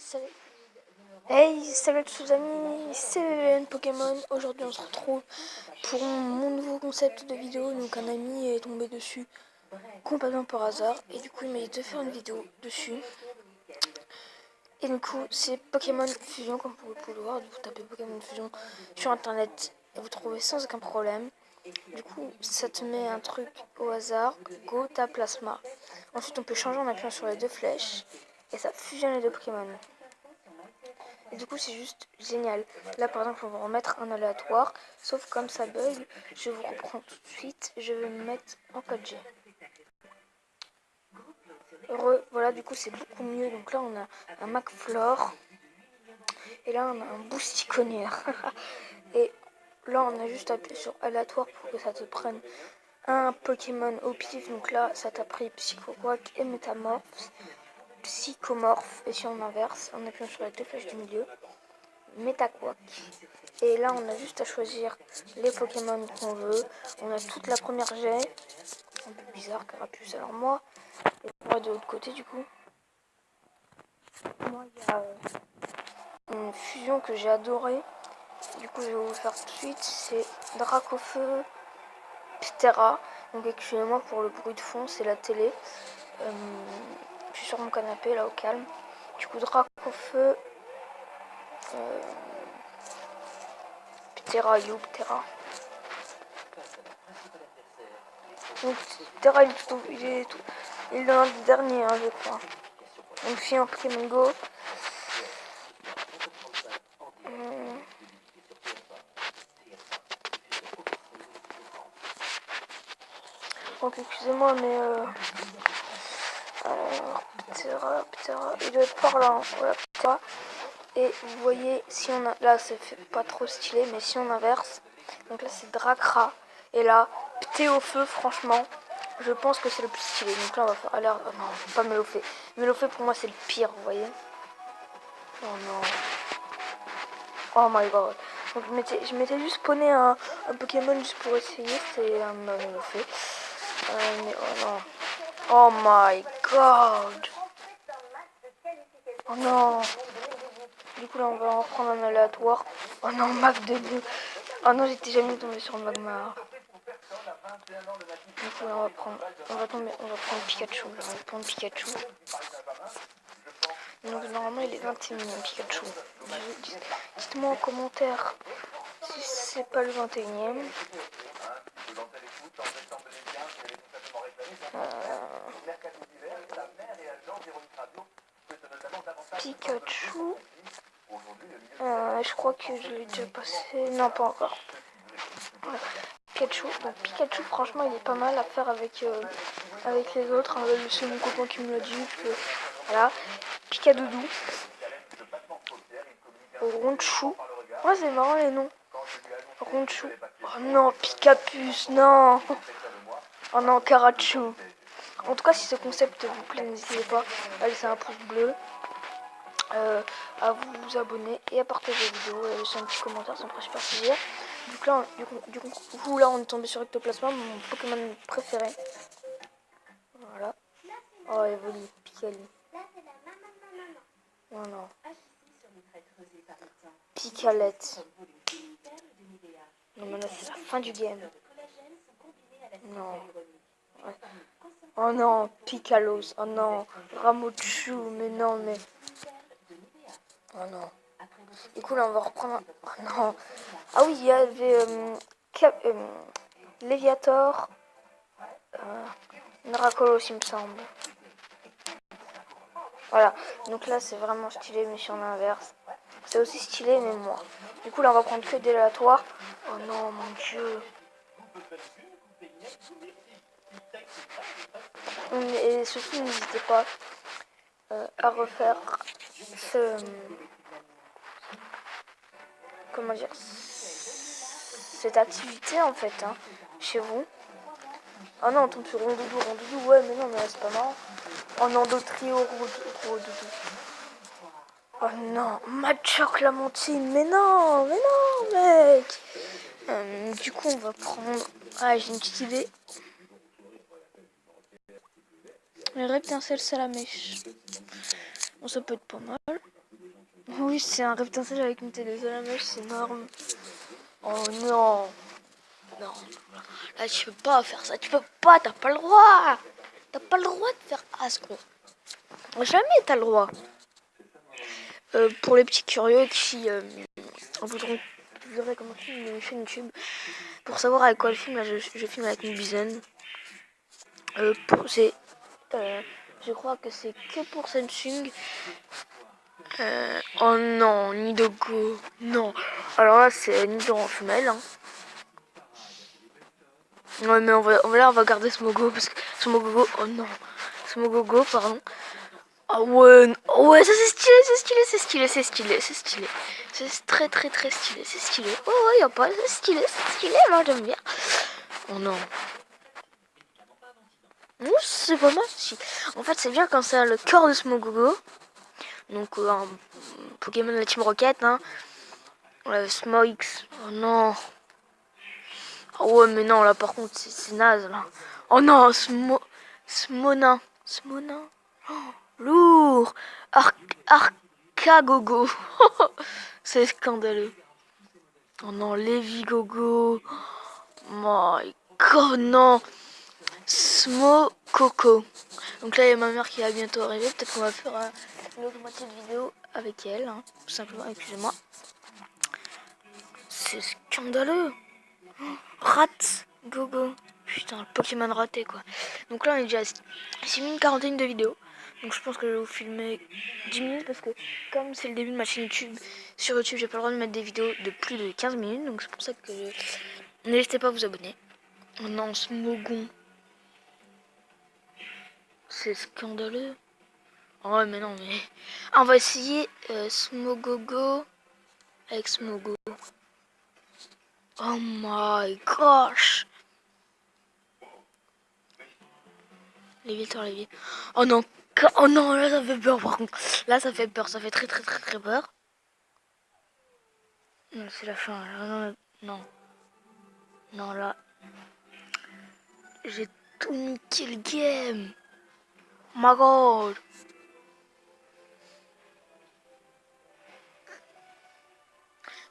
Salut. Hey, salut à tous les amis, c'est VVN Pokémon. Aujourd'hui on se retrouve pour mon nouveau concept de vidéo. Donc un ami est tombé dessus complètement par hasard et du coup il m'a dit de faire une vidéo dessus. Et du coup c'est Pokémon Fusion, comme vous pouvez le voir. Vous tapez Pokémon Fusion sur internet et vous trouvez sans aucun problème. Du coup ça te met un truc au hasard, Go ta Plasma. Ensuite on peut changer en appuyant sur les deux flèches et ça fusionne les deux Pokémon. Et du coup c'est juste génial. Là par exemple on va remettre un aléatoire. Sauf comme ça bug, je vous reprends tout de suite. Je vais me mettre en 4G. Heureux, voilà, du coup c'est beaucoup mieux. Donc là on a un McFlore. Et là on a un Bousticonnière. Et là on a juste appuyé sur aléatoire pour que ça te prenne un Pokémon au pif. Donc là ça t'a pris Psychoquack et Métamorphe. Psychomorphe. Et si on inverse, en appuyant sur les deux flèches du milieu, Métaquack. Et là on a juste à choisir les Pokémon qu'on veut. On a toute la première G. Un peu bizarre, Carapuce. Alors moi, et de l'autre côté du coup, moi il y a une fusion que j'ai adorée. Du coup je vais vous le faire tout de suite. C'est Dracofeu Ptera. Donc excusez-moi pour le bruit de fond, c'est la télé. Je suis sur mon canapé là au calme. Du coup Dracofeu Ptera, Ptera. Donc Terra il est dans le dernier, hein, je crois. Donc si en Pokémon Go. Donc excusez-moi mais alors Ptera, il doit être par là, hein. Voilà, Ptera. Et vous voyez, si on a, là c'est pas trop stylé, mais si on inverse, donc là c'est Dracra, et là Ptéofeu, franchement, je pense que c'est le plus stylé. Donc là on va faire, alors non, pas Mélofée. Mélofée pour moi c'est le pire, vous voyez. Oh non. Oh my god. Donc je m'étais juste spawné un Pokémon juste pour essayer, c'est un Mélofée. Mais oh non. Oh my god. Oh non. Du coup là on va en prendre un aléatoire. Oh non, Mac de Dieu. Oh non, j'étais jamais tombé sur Magmar. Du coup là on va prendre Pikachu. On va prendre Pikachu. Donc normalement il est 21ème Pikachu. Dites-moi en commentaire si c'est pas le 21ème. Pikachu. Je crois que je l'ai déjà passé. Non, pas encore. Voilà. Pikachu. Donc Pikachu, franchement, il est pas mal à faire avec les autres. C'est mon copain qui me l'a dit. Voilà. Picadoudou. Ronchou. Ouais, c'est marrant les noms. Ronchou. Oh non, Picapuce, non. Oh non, Karachu. En tout cas, si ce concept vous plaît, n'hésitez pas à laisser un pouce bleu, à vous abonner et à partager la vidéo et à laisser un petit commentaire, ça me ferait super plaisir. Du coup, là, on est tombé sur Ectoplasma, mon Pokémon préféré. Voilà. Oh, Evoli, Picali. Oh non. Picalette. Non, mais là, c'est la fin du game. Non. Ouais. Oh non, Picalos. Oh non, Ramochu. Mais non, mais. Oh non. Du coup, là, on va reprendre. Oh non. Ah oui, il y avait Léviator. Dracolos, il me semble. Voilà. Donc là, c'est vraiment stylé, mais si on inverse. C'est aussi stylé, mais moins. Du coup, là, on va prendre que des aléatoires. Oh non, mon dieu. Et surtout, n'hésitez pas à refaire comment dire, cette activité en fait, hein, chez vous. Oh non, on tombe sur Rondoudou, ouais, mais non, mais c'est pas marrant. Oh non, Dotrio, Rondoudou. Oh non, Machoc Lamontine, mais non, mec. Du coup, on va prendre. Ah, j'ai une petite idée. Le Reptincelle Salamèche. Bon, ça peut être pas mal. Oui, c'est un reptile avec une télé à la mèche, c'est énorme. Oh non. Non. Là, tu peux pas faire ça. Tu peux pas, t'as pas le droit. T'as pas le droit de faire Ascon. Jamais t'as le droit. Pour les petits curieux qui voudront comment je filme une chaîne YouTube, pour savoir avec quoi je filme, là je filme avec une Bison. Je crois que c'est que pour Samsung. Oh non, Nidogo. Non. Alors là, c'est Nido en femelle. Hein. Ouais, mais on va garder Smogo parce que Smogogo. Oh non. Smogogo, pardon. Ah ouais, oh ouais, ça c'est stylé, c'est stylé, c'est stylé, c'est stylé, c'est stylé. C'est très très très stylé, c'est stylé. Oh ouais, y'a pas, c'est stylé, moi j'aime bien. Oh non. C'est pas mal si. En fait, c'est bien quand c'est le cœur de Smogogo. Donc un Pokémon de la Team Rocket, hein. Smoix. Oh non. Oh ouais, mais non, là par contre, c'est naze là. Oh non, Smonin. Smonin. Oh, lourd. Arcagogo. C'est scandaleux. Oh non, Lévigogo. My god, non. Smokoko. Donc là, il y a ma mère qui va bientôt arriver. Peut-être qu'on va faire une autre moitié de vidéo avec elle. Hein, tout simplement, excusez-moi. C'est scandaleux. Rat Gogo. Putain, le Pokémon raté quoi. Donc là, on est déjà à 6 minutes 41 de vidéo. Donc je pense que je vais vous filmer 10 minutes parce que comme c'est le début de ma chaîne YouTube, sur YouTube, j'ai pas le droit de mettre des vidéos de plus de 15 minutes. Donc c'est pour ça que n'hésitez pas à vous abonner. Oh non, Smogon. C'est scandaleux. Oh ouais, mais non, mais... Ah, on va essayer Smogogo avec Smogo. Oh my gosh. Les Victor, les vies. Oh non. Oh non, là ça fait peur par contre. Là ça fait peur, ça fait très très très très peur. Non, c'est la fin. Là, non, non. Non, là. J'ai tout niqué le game. Oh my god.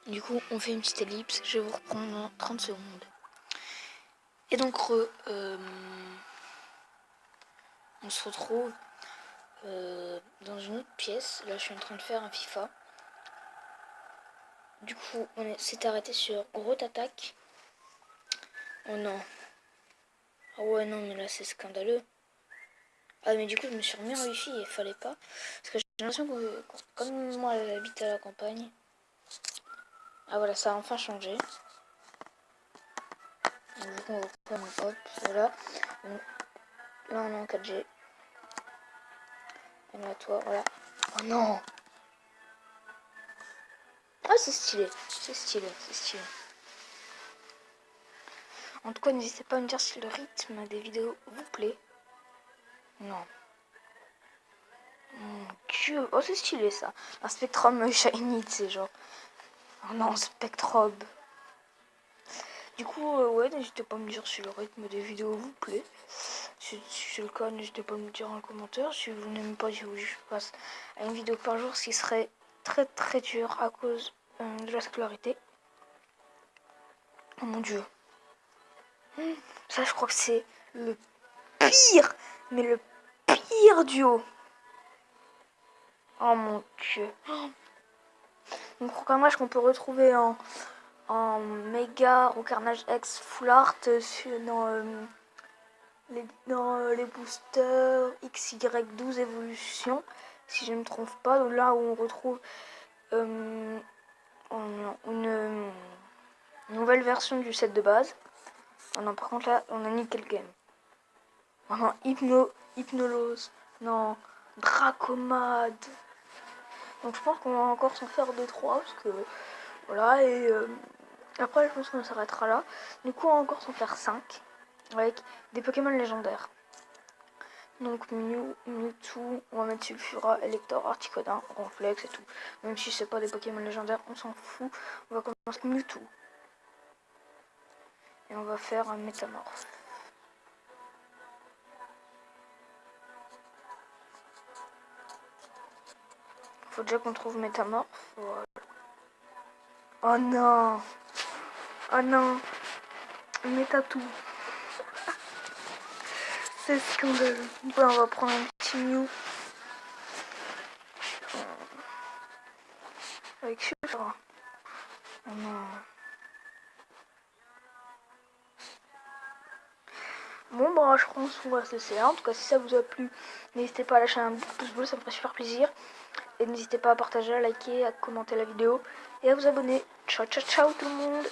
Du coup, on fait une petite ellipse. Je vais vous reprendre dans 30 secondes. Et donc, on se retrouve dans une autre pièce. Là, je suis en train de faire un FIFA. Du coup, on s'est arrêté sur grosse attaque. Oh non. Ah ouais, non, mais là, c'est scandaleux. Ah, mais du coup, je me suis remis en wifi et il fallait pas. Parce que j'ai l'impression que, comme moi, j'habite à la campagne. Ah voilà, ça a enfin changé. Donc, du coup, on va reprendre, hop, voilà. Donc, là, on est en 4G. Et là, toi, voilà. Oh non! Ah, c'est stylé, c'est stylé, c'est stylé. En tout cas, n'hésitez pas à me dire si le rythme des vidéos vous plaît. Non. Mon dieu, oh, c'est stylé ça. Un Spectrum shiny, c'est genre. Oh non, Spectrobe. Du coup, ouais, n'hésitez pas à me dire si le rythme des vidéos vous plaît. Si c'est le cas, n'hésitez pas à me dire en commentaire. Si vous n'aimez pas, si vous voulez que je passe à une vidéo par jour, ce qui serait très très dur à cause de la scolarité. Oh mon dieu. Ça, je crois que c'est le pire, mais le pire duo. Oh mon dieu. Donc, programmage qu'on peut retrouver en méga au Carnage X Full Art dans les boosters XY12 évolution, si je ne me trompe pas, donc là où on retrouve une nouvelle version du set de base. Oh non, par contre là, on a nickel game. Oh non, Hypnolose, non, Dracomade. Donc je pense qu'on va encore s'en faire 2-3 parce que voilà, et après je pense qu'on s'arrêtera là. Du coup on va encore s'en faire 5 avec des Pokémon légendaires. Donc Mewtwo, on va mettre Sulfura, Elector, Articodin, Ronflex et tout. Même si c'est pas des Pokémon légendaires, on s'en fout. On va commencer avec Mewtwo. Et on va faire un métamorphe. Faut déjà qu'on trouve Métamorphe. Voilà. Oh non. Oh non. Métatou. C'est scandaleux. Bon, on va prendre un petit Mew. Avec super. Oh non. Bon bah je pense qu'on va se laisser là. En tout cas si ça vous a plu, n'hésitez pas à lâcher un pouce bleu, ça me ferait super plaisir. Et n'hésitez pas à partager, à liker, à commenter la vidéo et à vous abonner. Ciao ciao ciao tout le monde.